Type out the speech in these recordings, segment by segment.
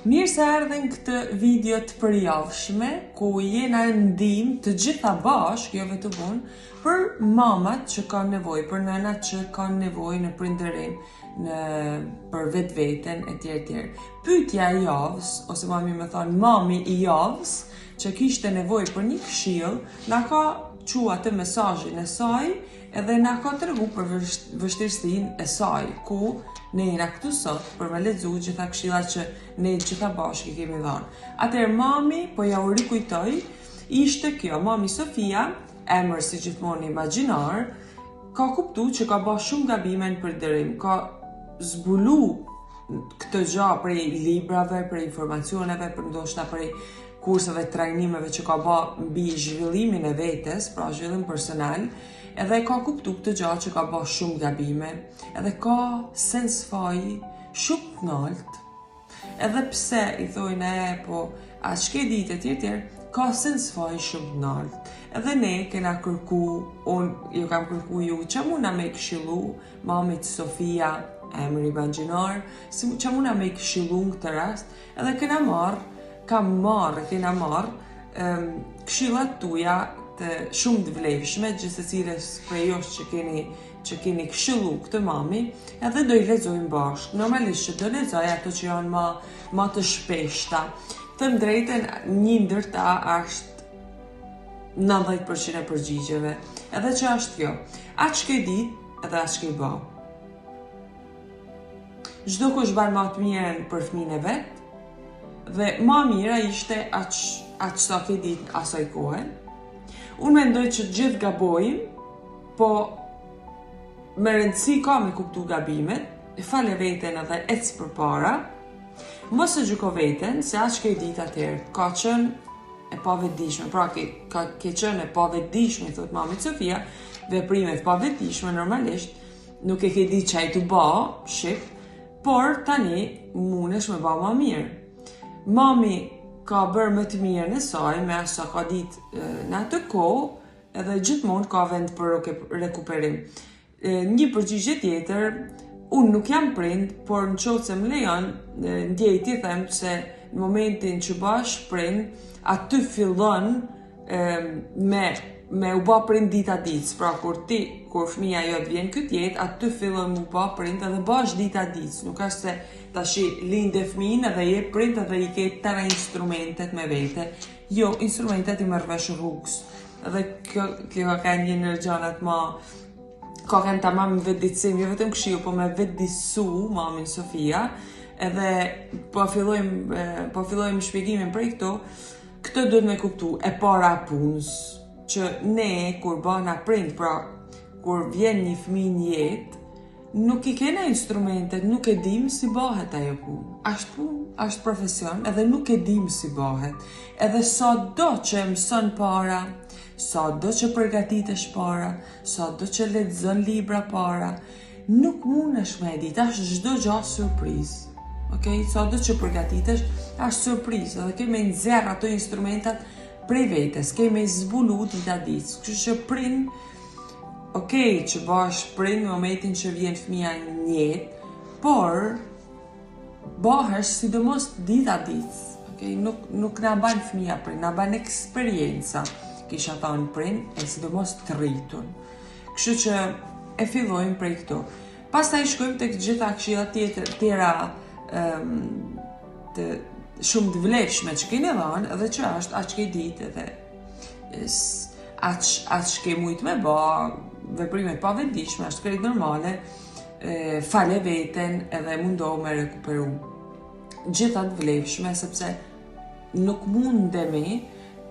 Mirë se erdhen këtë video të përjavshme, ku jena ndihmë të gjitha bashkë, jo vetëm unë, për mamat që kanë nevojë, për nënat që kanë nevojë në prindërim, për vetveten etj. Pyetja e javës, ose më thonë mami i javës, që kishte nevojë për një këshill, na ka qua të mesazhin e saj edhe na ka tregu për vështirësinë e saj, ku ne jena këtu sot për me lexu gjitha këshillat që ne gjitha bashkë i kemi dhënë. Atëherë mami, po ja u rikujtoj, ishte kjo, mami Sofia, emër si gjithmonë imagjinar, ka kuptu që ka bërë shumë gabime në përderim, ka zbulu këtë gjë prej librave, prej informacioneve, për ndoshta prej kurseve, trajnimeve që ka bërë mbi zhvillimin e vetes, pra zhvillim personal, edhe ka kuptu këtë gjë që ka bërë shumë gabime, edhe ka sens faji shumë të nalt, edhe pse i thojnë po a ç'ke ditë etj, ka sens faji shumë të nalt. Edhe ne kena kërku, unë ju kam kërku ju, që muna me këshillu mamit Sofia, emër imagjinar, që muna me këshillu në këtë rast, edhe kena marrë këshillat tuja të shumë të vlefshme, gjithë secilës prej jush që keni këshillu këtë mami, edhe do i lexojmë bashkë. Normalisht që do lexoj ato që janë ma të shpeshta. Të drejtën, një ndër ta është 90% e përgjigjeve. Edhe që është kjo, atë që ke ditë edhe atë që ke bë. Çdo kush ban më të mirën për fëmijën e vet, dhe më mira ishte atë sa ke ditë asaj kohe. Unë mendoj që gjithë gabojmë, po me rëndësi ka me kuptu gabimet, e fale veten edhe ec përpara, mos e gjyko veten se atë që ke ditë atëherë ka qenë e pavetdijshme, pra ke qenë e pavetdijshme, thot mamit Sofia, veprimet pavetdijshme normalisht, nuk e ke ditë çaj të bë, shik, por tani munesh me bë më mirë. Mami ka bërë më të mirën e saj, me asa ka ditë në atë kohë, edhe gjithmonë ka vend për rekuperim. Një përgjigje tjetër, unë nuk jam prind, por në qoftë se më lejon, ndjej ti them se në momentin që bash prind, aty fillon me u bë prind dita ditës. Pra kur fëmia jote vjen këtë jetë, aty fillon me u bë prind edhe bash dita ditës. Nuk është se tashi linde fëmijën edhe je prind edhe i ke tëra instrumentet me vete. Jo, instrumentet i merr vesh rrugës. Edhe kjo ka një ndërgjanat ka kanë tamam vetëdijsim, jo vetëm këshill, po me vetëdijsu mamin Sofia, edhe po fillojmë shpjegimin për këto duhet me kuptu e para punës, që ne kur bëna prind, pra kur vjen një fëmijë në jetë, nuk i kena instrumentet, nuk e dim si bëhet ajo punë. Ashtë punë, ashtë profesion, edhe nuk e dim si bëhet. Edhe sado që mëson para, sado që përgatitesh para, sado që lexon libra para, nuk mundesh me e ditë, është çdo gjë surprizë. Okej, sado që përgatitesh, është surprizë, edhe kemi nxjerr ato instrumentat prej vetes, kemi zbulu dita ditës. Kështu që prind, okej, që bash prind në momentin që vjen fëmia në jetë, por bahesh sidomos dita ditës. Okej, nuk na ban fëmia prind, na ban eksperjenca. Kisha thonë prind, e sidomos të rritun. Kështu që e fillojmë prej këtu. Pastaj shkojmë tek gjitha këshillat tjera shumë të vlefshme që keni dhënë, edhe që është atë që ke ditë, edhe atë që ke mujtë me bë, veprimet pavetdijshme, është krejt normale, fale veten edhe mundohu me rekuperu. Gjitha të vlefshme, sepse nuk mundemi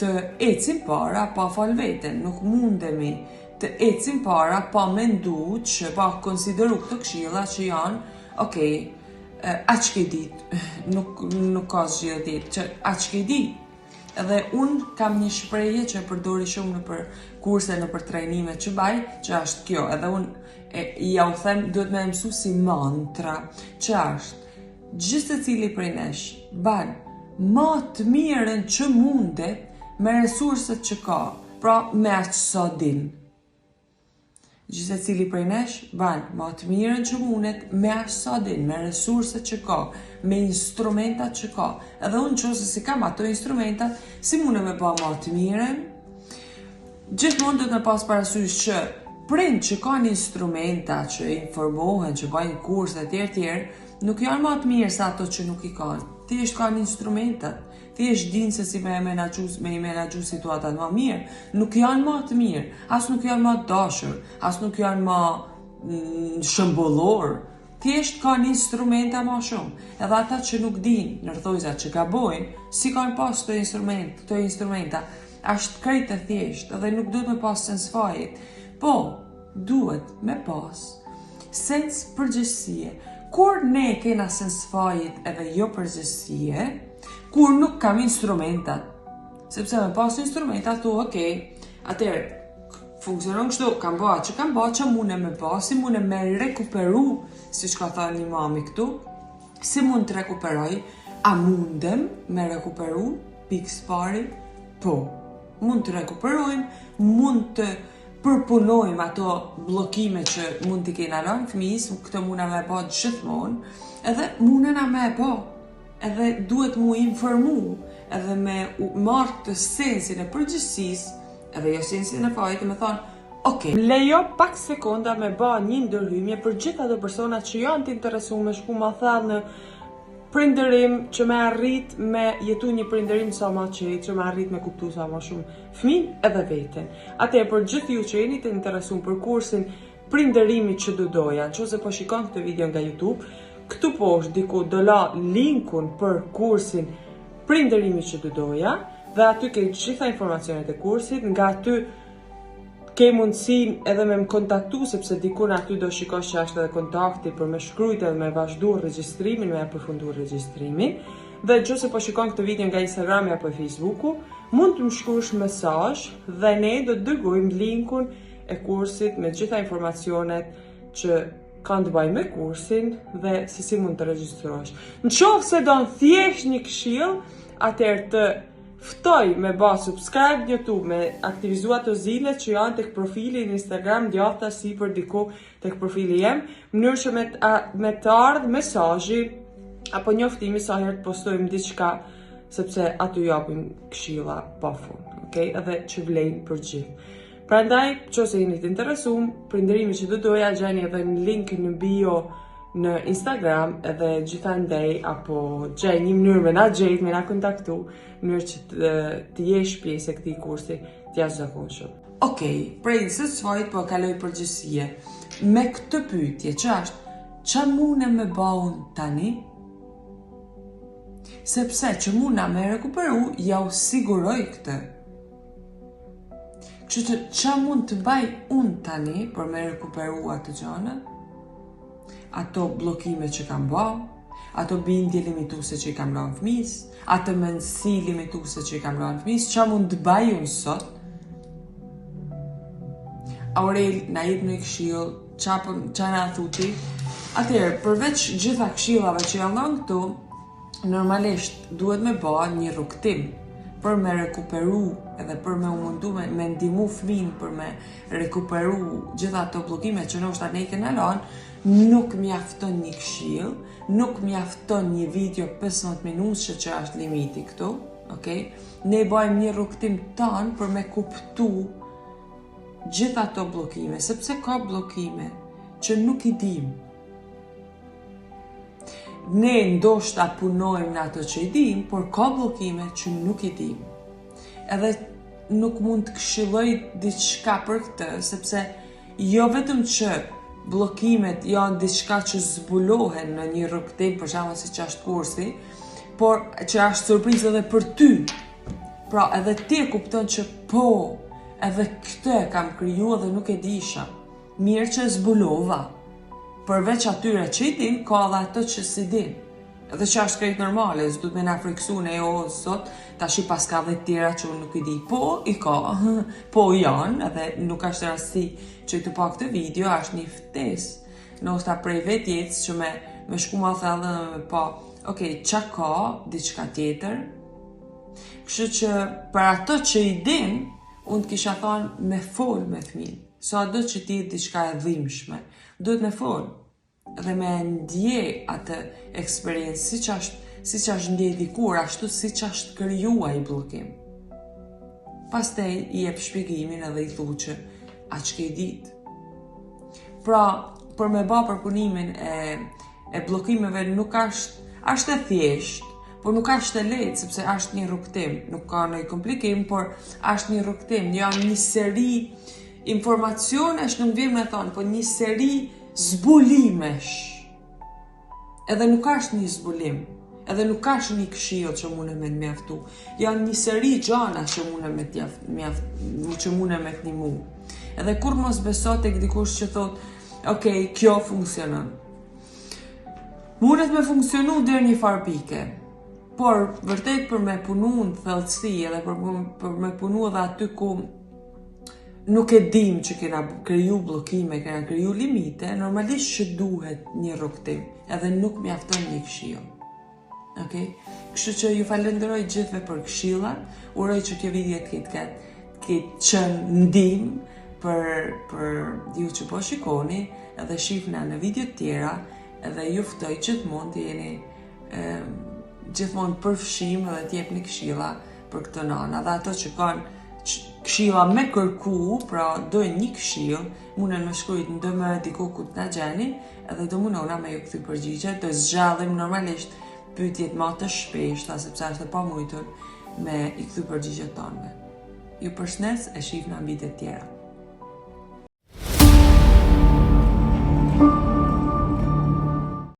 të ecim para pa fal veten, nuk mundemi të ecim para pa mendu që pa konsideru këto këshilla që janë, okej, atë që ke ditë, nuk ka zgjidhje tjetër, që atë që ke ditë. Edhe unë kam një shprehje që e përdori shumë në për kurse, në për trajnime që baj, që është kjo, edhe unë ja u them, duhet me mësu si mantra, që është, gjithë të cili prej nesh, ban, ma të mirën që mundet me resurset që ka, pra me atë sa din. Gjithë cili prej nesh ban ma të mirën që mundet me ashtë sa din, me resurset që ka, me instrumentat që ka. Edhe unë që ose si kam ato instrumentat, si mune me ba ma të mirën, gjithmonë do të me pas parasysh që prind që kanë instrumenta, që informohen, që bajnë kurse tjerë, nuk janë ma të mirë sa ato që nuk i kanë. Thjesht kanë instrumentat, thjesht dinë se si me i menaxhu situatat ma mirë, nuk janë ma të mirë, as nuk janë ma dashur, as nuk janë ma shëmbullor, thjesht kanë instrumenta ma shumë. Edhe ata që nuk dinë, nërthojza që gabojnë, si kanë pas këto instrumenta, ashtë krejt e thjesht, edhe nuk duhet me pas sens fajit, po, duhet me pas sens përgjësie. Kur ne kena sens fajit edhe jo përgjësie, kur nuk kam instrumentat, sepse me pas instrumentat, atëherë, funksionon kështu, kam ba që mune me ba, si mune me rekuperu, si që ka tha një mami këtu, si mund të rekuperoj, a mundem me rekuperu, pikës pari, po, mund të rekuperojmë, mund të përpunojmë ato blokime që mund t'i kena lënë fëmijës, këtë muna me ba gjithmonë, edhe munena me ba, edhe duhet mu informu, edhe me marrë të sensin e përgjithësis, edhe jo sensin e fajit, me thonë, lejo pak sekonda me ba një ndërhymje për gjitha të persona që janë të interesu me shku ma thellë në prindërim që me arrit me jetu një prindërim sa ma qetë, që me arrit me kuptu sa ma shumë fëmin edhe veten. Ate për gjithë ju që jeni të interesun për kursin prindërimi që do doja, nëse po shikon këtë video nga YouTube, këtu poshtë diku do la linkun për kursin prindërimi që do doja, dhe aty ke gjitha informacionet e kursit, nga aty ke mundësin edhe me më kontaktu, sepse dikun aty do shikosh që ashtë edhe kontakti për me shkrujt edhe me vazhdu regjistrimin, me përfundu regjistrimin. Dhe nëse po shikon këtë video nga Instagrami apo Facebooku, mund të më shkruash mesazh dhe ne do të dërgojmë linkun e kursit me gjitha informacionet që kanë të bëjnë me kursin dhe se si mund të regjistrohesh. Në qoftë se do në thjesht një këshill, atëherë të ftoj me ba subscribe në YouTube, me aktivizua të zilet që janë tek profili në Instagram, djatha si për diku tek profili jem, mënyrë që me të ardhë mesazhi apo njoftimi sa herë të postojmë diçka, sepse aty japim këshilla pa fund, edhe që vlejnë për gjithë. Prandaj, nëse jeni të interesuar, prindërimi që do doja gjeni edhe në link në bio në Instagram, edhe gjithandej apo gjej një mënyrë me na gjejt, me na kontaktu, mënyrë që të jesh pjesë e këtij kursi të jashtëzakonshëm. Prej së sfajt po kaloj përgjësie. Me këtë pyetje që është, që mune me baun tani? Sepse që muna me rekuperu, ja u siguroj këtë. Që mund të baj unë tani për me rekuperu atë gjana? Ato blokime që kam ba, ato bindje limituse që i kam lanë fëmis, ato mendësi limituse që i kam lanë fëmis, që mund të baj unë sot? Aurel, na jep në këshill, që na thuti? Atëherë, përveç gjitha këshillave që janë lanë këtu, normalisht duhet me ba një rrugtim për me rekuperu edhe për me mundu me ndihmu fëmin për me rekuperu gjitha ato blokime që ndoshta ne i kena lanë. Nuk mjafton një këshill, nuk mjafton një video 15 minutë që është limiti këtu, Ne bëjmë një rrugtim tanë për me kuptu gjitha ato blokime, sepse ka blokime që nuk i dim. Ne ndoshta punojmë në ato që i dim, por ka blokime që nuk i dim. Edhe nuk mund të këshilloj diçka për këtë, sepse jo vetëm që blokimet janë diçka që zbulohen në një rrugtim, për shembull siç është kursi, por që është surprizë edhe për ty. Pra edhe ti e kupton që po, edhe këtë e kam kriju dhe nuk e disha. Mirë që zbulova. Përveç atyre që i din, ka edhe ato që si din. Edhe që është krejt normale, s'du të me na friksu ne sot, tash i pas ka dhe tjera që unë nuk i di. Po, i ka, po janë, edhe nuk është rasti që i të pa këtë video, është një ftes. Ndoshta prej vetjetës që me shku ma thellë dhe me pa, qa ka, diçka tjetër. Kështu që për ato që i din, unë të kisha thonë me fol me fëmin. sa do që ti diçka e dhimbshme, duhet me fol dhe me ndje atë eksperiencë siç është ndje dikur, ashtu siç është krijuar i bllokim. Pastaj i jep shpjegimin edhe i thu që aq ke ditë. Pra, për me ba përpunimin e bllokimeve nuk është e thjesht, por nuk është e lehtë sepse është një rrugtim, nuk ka ndonjë komplikim, por është një rrugtim, janë një seri informacionesh, nuk vjen me thonë, por një seri zbulimesh. Edhe nuk është një zbulim, edhe nuk është një këshill që mune me mjaftu. Janë një seri gjana që mune me t'nimu. Edhe kur mos beso tek dikush që thot, ok, kjo funksionon. Mundet me funksionu deri një farë pike, por vërtet për me punu në thellësi edhe për me punu edhe aty ku nuk e dim që kena kriju bllokime, kena kriju limite, normalisht që duhet një rrugtim, edhe nuk mjafton një këshill. Okay? Kështu që ju falenderoj gjithve për këshillat, uroj që kjo video të ketë qenë ndihmë për ju që po shikoni, edhe shihni në video tjera, edhe ju ftoj gjithmonë të jeni gjithmonë përfshim edhe t'jepni këshilla për këtë nana. Dhe ato që kanë këshilla me kërku, pra dojnë një këshill, munden me shkrujt në dëmë diku ku t'na gjeni, edhe do munona me ju kthy përgjigje, do zgjallim normalisht pyetjet më të shpeshta, sepse është e pamujtur me i kthy përgjigjet tonëve. Ju përshëndes e shihna në video tjera.